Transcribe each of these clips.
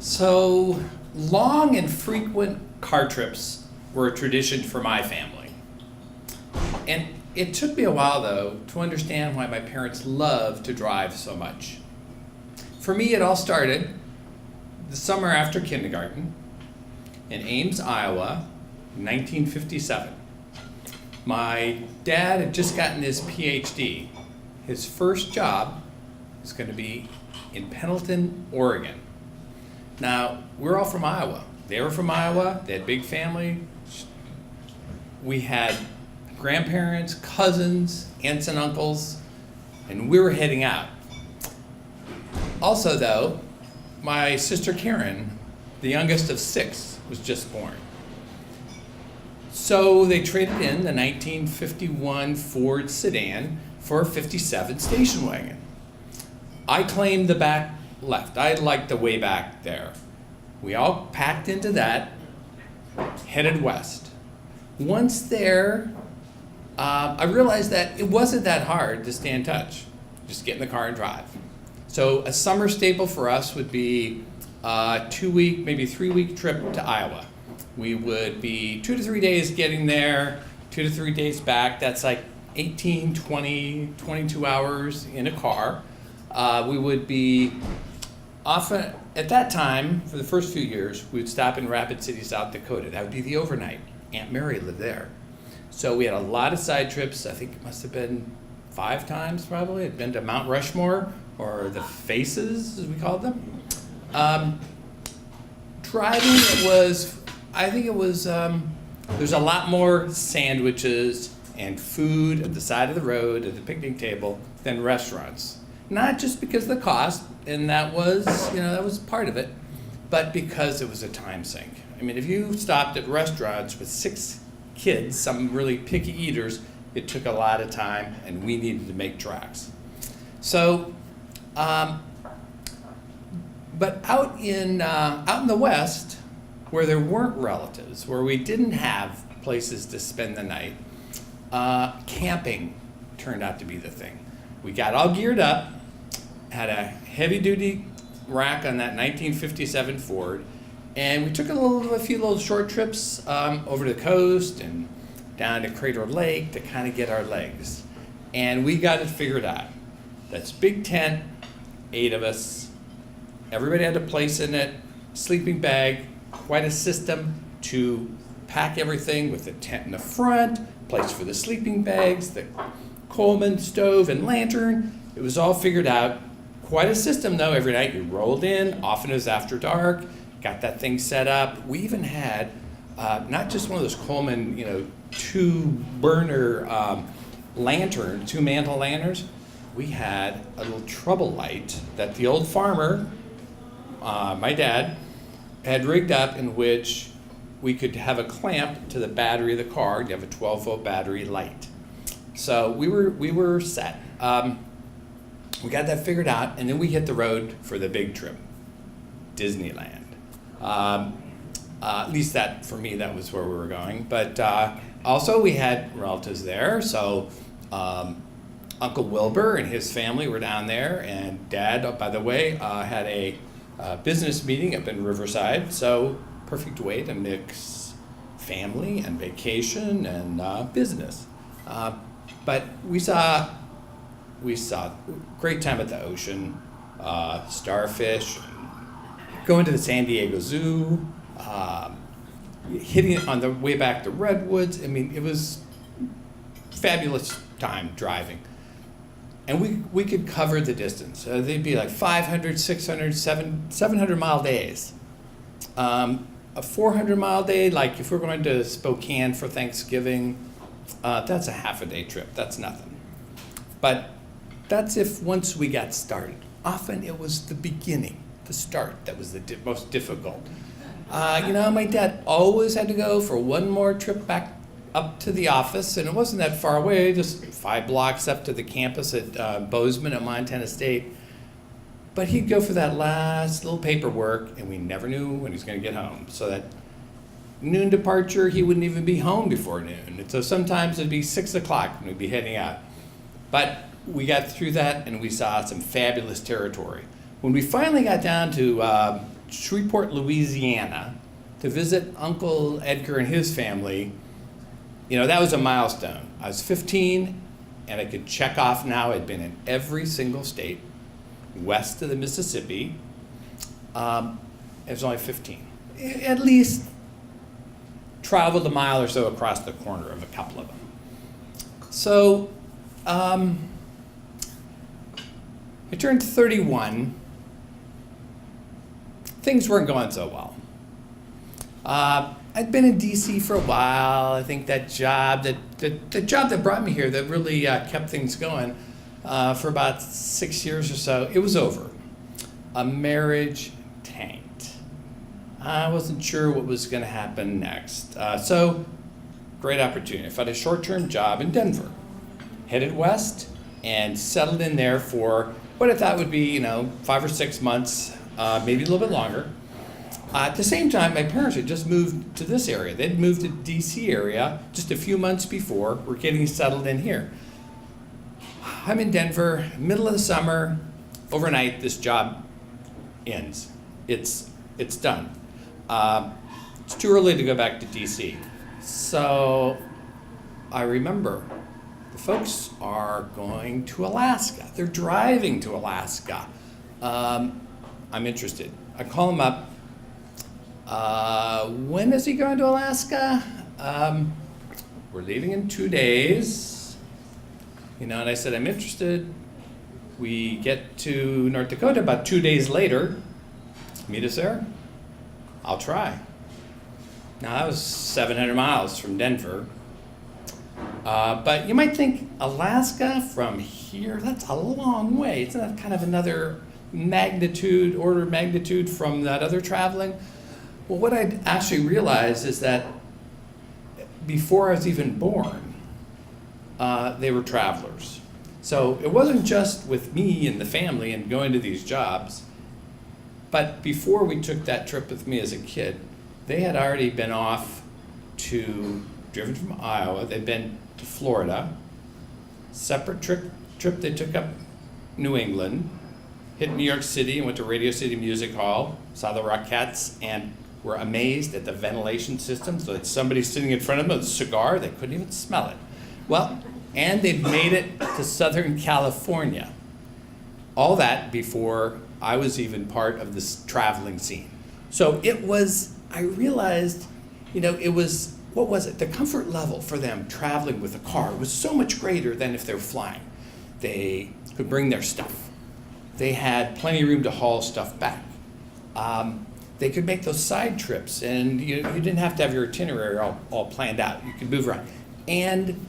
So, long and frequent car trips were a tradition for my family. And it took me a while, though, to understand why my parents loved to drive so much. For me, it all started the summer after kindergarten in Ames, Iowa, 1957. My dad had just gotten his PhD. His first job was going to be in Pendleton, Oregon. Now, we're all from Iowa. They were from Iowa. They had a big family. We had grandparents, cousins, aunts and uncles, and we were heading out. Also, though, my sister Karen, the youngest of 6, was just born. So they traded in the 1951 Ford sedan for a 57 station wagon. I claimed the back left. I liked the way back there. We all packed into that, headed west. Once there, I realized that it wasn't that hard to stay in touch. Just get in the car and drive. So a summer staple for us would be a 2-week, maybe 3-week trip to Iowa. We would be 2 to 3 days getting there, 2 to 3 days back. That's like 18, 20, 22 hours in a car. We would be often, at that time, for the first few years, we would stop in Rapid City, South Dakota. That would be the overnight. Aunt Mary lived there. So we had a lot of side trips. I think it must have been 5 times probably. I'd been to Mount Rushmore, or the Faces, as we called them. Driving, there's a lot more sandwiches and food at the side of the road, at the picnic table, than restaurants. Not just because of the cost, and that was part of it, but because it was a time sink. I mean, if you stopped at restaurants with 6 kids, some really picky eaters, it took a lot of time, and we needed to make tracks. So, but out in the West, where there weren't relatives, where we didn't have places to spend the night, camping turned out to be the thing. We got all geared up, had a heavy-duty rack on that 1957 Ford, and we took a few little short trips over the coast and down to Crater Lake to kind of get our legs. And we got it figured out. That's big tent, 8 of us. Everybody had a place in it, sleeping bag, quite a system to pack everything with the tent in the front, place for the sleeping bags, the Coleman stove and lantern. It was all figured out. Quite a system, though. Every night you rolled in, often it was after dark, got that thing set up. We even had not just one of those Coleman, 2-burner lantern, 2 mantle lanterns. We had a little trouble light that the old farmer, my dad, had rigged up, in which we could have a clamp to the battery of the car. You have a 12-volt battery light. So we were set. We got that figured out, and then we hit the road for the big trip, Disneyland. At least that, for me, that was where we were going. But also we had relatives there. So Uncle Wilbur and his family were down there, and Dad, by the way, had a business meeting up in Riverside. So perfect way to mix family and vacation and business. But we saw great time at the ocean, starfish, going to the San Diego Zoo, hitting it on the way back to Redwoods. I mean, it was fabulous time driving. And we could cover the distance. They'd be like 500, 600, 700-mile days. A 400-mile day, like if we're going to Spokane for Thanksgiving, that's a half-a-day trip. That's nothing. But that's if once we got started. Often it was the beginning, the start, that was the most difficult. My dad always had to go for one more trip back up to the office, and it wasn't that far away, just 5 blocks up to the campus at Bozeman at Montana State. But he'd go for that last little paperwork, and we never knew when he was going to get home. So that noon departure, he wouldn't even be home before noon. And so sometimes it'd be 6 o'clock when we'd be heading out. But we got through that, and we saw some fabulous territory. When we finally got down to Shreveport, Louisiana, to visit Uncle Edgar and his family. You know, that was a milestone. I was 15, and I could check off now I'd been in every single state west of the Mississippi. I was only 15. At least traveled a mile or so across the corner of a couple of them. So I turned 31. Things weren't going so well. I'd been in DC for a while. I think that job, the job that brought me here, that really kept things going for about 6 years or so, it was over. A marriage tanked. I wasn't sure what was going to happen next. So, great opportunity. I found a short-term job in Denver. Headed west and settled in there for what I thought would be, 5 or 6 months, maybe a little bit longer. At the same time, my parents had just moved to this area. They'd moved to the DC area just a few months before. We're getting settled in here. I'm in Denver, middle of the summer. Overnight, this job ends. It's done. It's too early to go back to DC. So I remember the folks are going to Alaska. They're driving to Alaska. I'm interested. I call them up. When is he going to Alaska? We're leaving in 2 days. And I said, I'm interested. We get to North Dakota about 2 days later. Meet us there. I'll try. Now, that was 700 miles from Denver. But you might think Alaska from here, that's a long way. Isn't that kind of another order of magnitude from that other traveling? Well, what I actually realized is that before I was even born, they were travelers. So it wasn't just with me and the family and going to these jobs, but before we took that trip with me as a kid, they had already been driven from Iowa, they'd been to Florida, separate trip they took up New England, hit New York City and went to Radio City Music Hall, saw the Rockettes, and were amazed at the ventilation system. So that somebody sitting in front of them with a cigar, they couldn't even smell it. Well, and they'd made it to Southern California. All that before I was even part of this traveling scene. So I realized, it was, what was it? The comfort level for them traveling with a car was so much greater than if they were flying. They could bring their stuff. They had plenty of room to haul stuff back. They could make those side trips, and you didn't have to have your itinerary all planned out. You could move around. And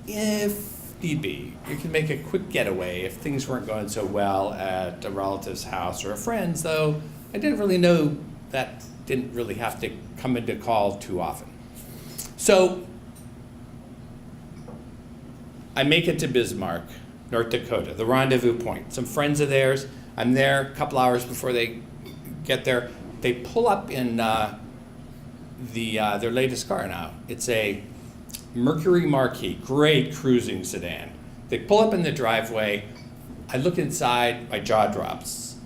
if need be, you could make a quick getaway if things weren't going so well at a relative's house or a friend's, though I didn't really know that didn't really have to come into call too often. So I make it to Bismarck, North Dakota, the rendezvous point. Some friends of theirs. I'm there a couple hours before they get there. They pull up in their latest car now. It's a Mercury Marquis, great cruising sedan. They pull up in the driveway. I look inside, my jaw drops.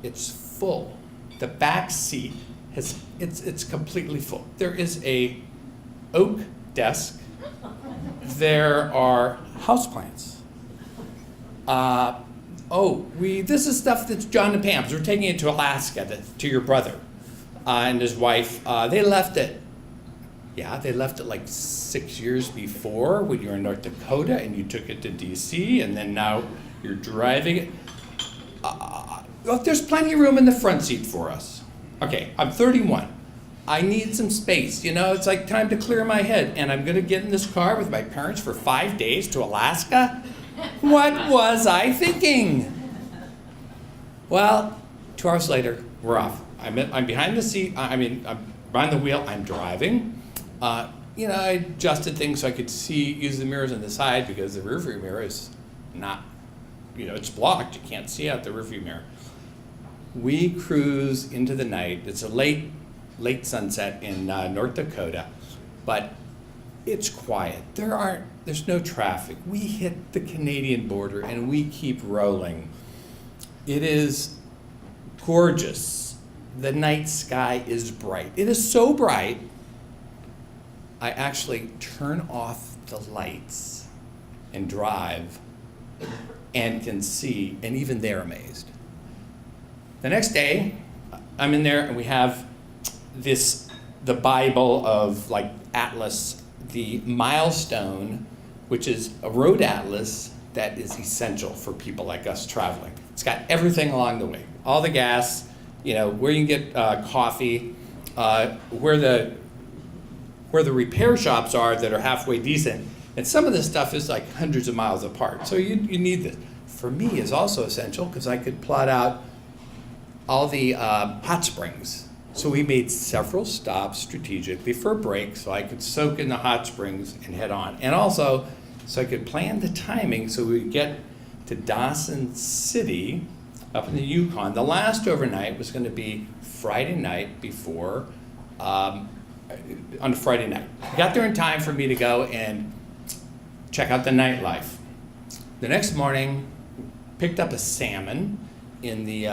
It's full. The back seat it's completely full. There is a oak desk. There are houseplants. This is stuff that's John and Pam's. We're taking it to Alaska to your brother and his wife. They left it like 6 years before when you were in North Dakota and you took it to DC, and then now you're driving it. There's plenty of room in the front seat for us. Okay, I'm 31. I need some space. It's like time to clear my head, and I'm gonna get in this car with my parents for 5 days to Alaska? What was I thinking? Well, 2 hours later, we're off. I'm behind the seat. I'm behind the wheel. I'm driving. I adjusted things so I could use the mirrors on the side because the rearview mirror is not, it's blocked. You can't see out the rearview mirror. We cruise into the night. It's a late sunset in North Dakota, but it's quiet. There's no traffic. We hit the Canadian border and we keep rolling. It is gorgeous. The night sky is bright. It is so bright, I actually turn off the lights and drive and can see, and even they're amazed. The next day, I'm in there and we have the Bible of like atlas, the milestone, which is a road atlas that is essential for people like us traveling. It's got everything along the way, all the gas, where you can get coffee, where the repair shops are that are halfway decent. And some of this stuff is like hundreds of miles apart. So you need this. For me, is also essential because I could plot out all the hot springs. So we made several stops strategically for a break so I could soak in the hot springs and head on. And also, so I could plan the timing so we would get to Dawson City up in the Yukon. The last overnight was going to be Friday night before, on a Friday night. I got there in time for me to go and check out the nightlife. The next morning, picked up a salmon in the,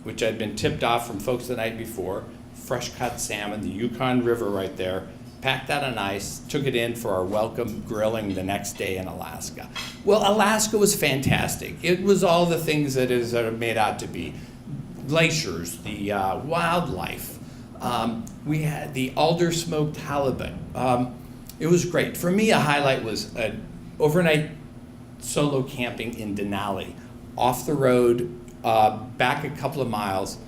which I'd been tipped off from folks the night before, fresh cut salmon, the Yukon River right there, packed that on ice, took it in for our welcome grilling the next day in Alaska. Well, Alaska was fantastic. It was all the things that it is made out to be. Glaciers, the wildlife. We had the alder smoked halibut. It was great. For me, a highlight was an overnight solo camping in Denali, off the road, back a couple of miles.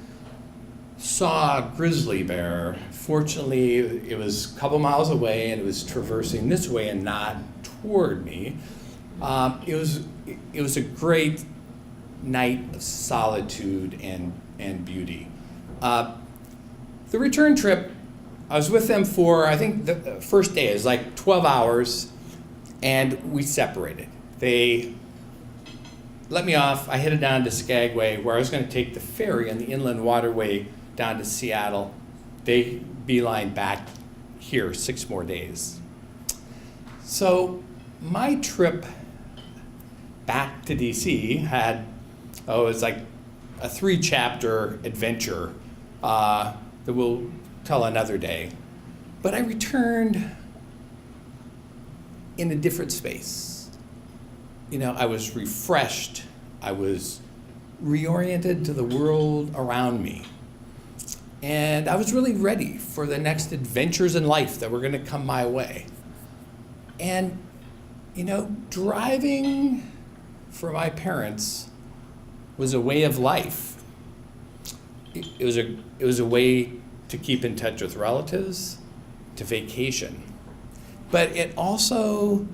Saw a grizzly bear. Fortunately, it was a couple miles away and it was traversing this way and not toward me. It was a great night of solitude and beauty. The return trip, I was with them for, I think the first day, it was like 12 hours, and we separated. They let me off. I headed down to Skagway, where I was going to take the ferry on the inland waterway down to Seattle. They beeline back here 6 more days. So my trip back to DC had, it was like a 3-chapter adventure that we'll tell another day. But I returned in a different space. I was refreshed. I was reoriented to the world around me. And I was really ready for the next adventures in life that were going to come my way. And, driving for my parents was a way of life. It was a way to keep in touch with relatives, to vacation. But it also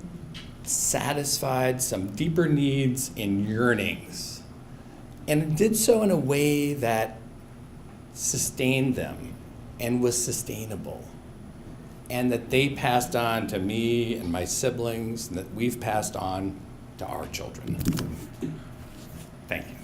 satisfied some deeper needs and yearnings. And it did so in a way that sustained them and was sustainable. And that they passed on to me and my siblings, and that we've passed on to our children. Thank you.